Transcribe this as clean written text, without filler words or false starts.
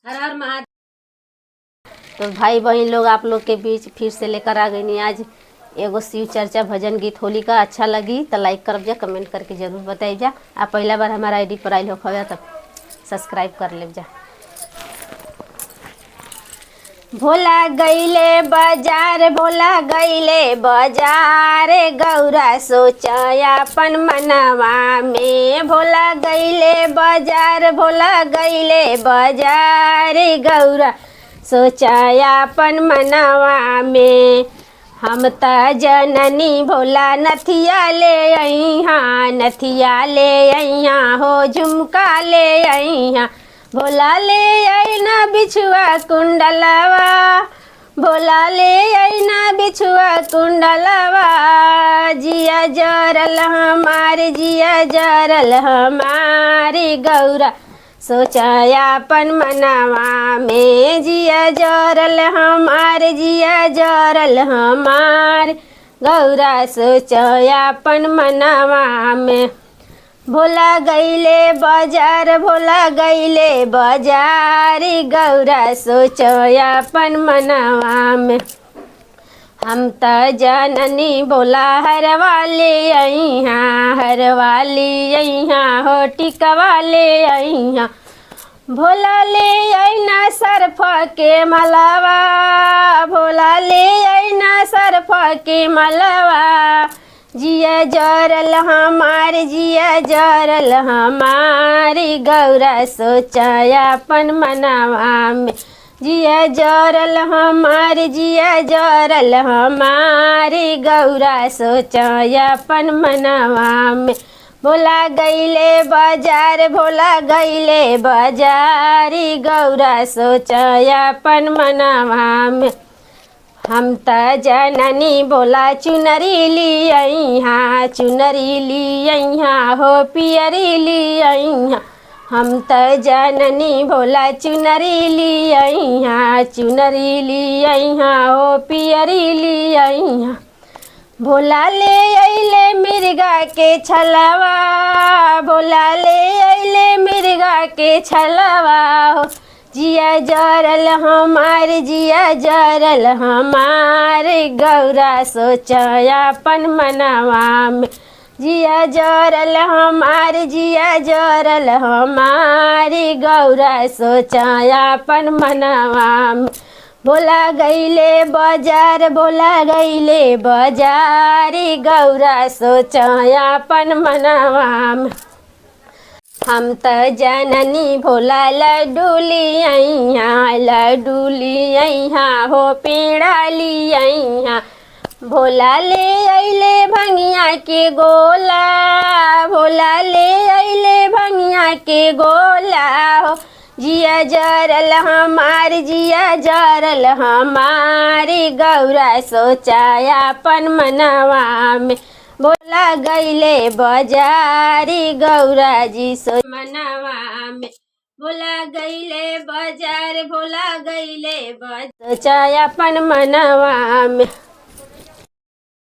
हर हर महादेव। तो भाई बहन लोग आप लोग के बीच फिर से लेकर आ गई आज एगो शिव चर्चा भजन गीत होली का। अच्छा लगी तो लाइक कर जा, कमेंट करके जरूर बताई जा। आप पहला बार हमारा आईडी पर आइल हो खबे तब सब्सक्राइब कर ले जा। भोला गईले बाजार, भोला गईले बाजार, गौरा सोचा अपन मनवा में। भोला गईले बाजार, भोला गईले बाजार, गौरा सोचा अपन मनवा में। हम त जननी भोला नथिया ले अइहा, नथिया ले अइहा हो, झुमका ले अइहा। भोला ले आईना बिछुआ कुंडलवा, भोला ले आईना बिछुआ कुंडलवा। जिया जरल हमारे, जिया जरल हमारी, गौरा सोचा अपन मनवा में। जिया जरल हमारे, जिया जरल हमारे, गौरा सोचा अपन मनवा में। भोला गईले बाजार, भोला गईले बाजार, गौरा सोचो अपन मनवा में। हम त जननी भोला हर वाले अइहा, हर वाली अइहा हो, टिकवा ले अइहा। भोला ले अइना सर्फ के मलवा, भोला ले अइना सर्फ के मलवा। जिया जरल हमारे, जिया जरल हमारी, गौरा सोचा अपन मनवा में। जिया जरल हमारे, जिया जरल हमारी, गौरा सोचा अपन मनवा में। भोला गईले बाजार, भोला गईले बाजार, गौरा सोचा अपन मनवा में। हम त जननी भोला चुनरी ली अइहा, चुनरी ली अइहा हो, पियरी ली अइहा। हम त जननी भोला चुनरी ली अइहा, चुनरी ली अइहा हो, पियरी ली अइहा। भोला ले अइले मिर्गा के छलवा, भोला ले अइले मिर्गा के छलवा हो। जिया जरल हमारे, जिया जरल हमारे, गौरा सोचा अपन मनवा में। जिया जरल हमारे, जिया जरल हमारे, गौरा सोचा अपन मनवा में। भोला गईले बाजार, भोला गईले बाजार, गौरा सोचा अपन मनवा में। हम त जननी भोला लड्डू ली अइहा, लड्डू ली अइहा हो, पेड़ा ली अइहा। भोला ले अइले भंगिया के गोला, भोला ले अइले भंगिया के गोला हो। जिया जरल हमारी, जिया जरल हमारी, गौरा सोचा अपन मनवा में। भोला गईले बाजारी, गौरा जी सो मनवा में। भोला गईले बाजार, भोला गईले बाजार, सोचा अपन मनवा में।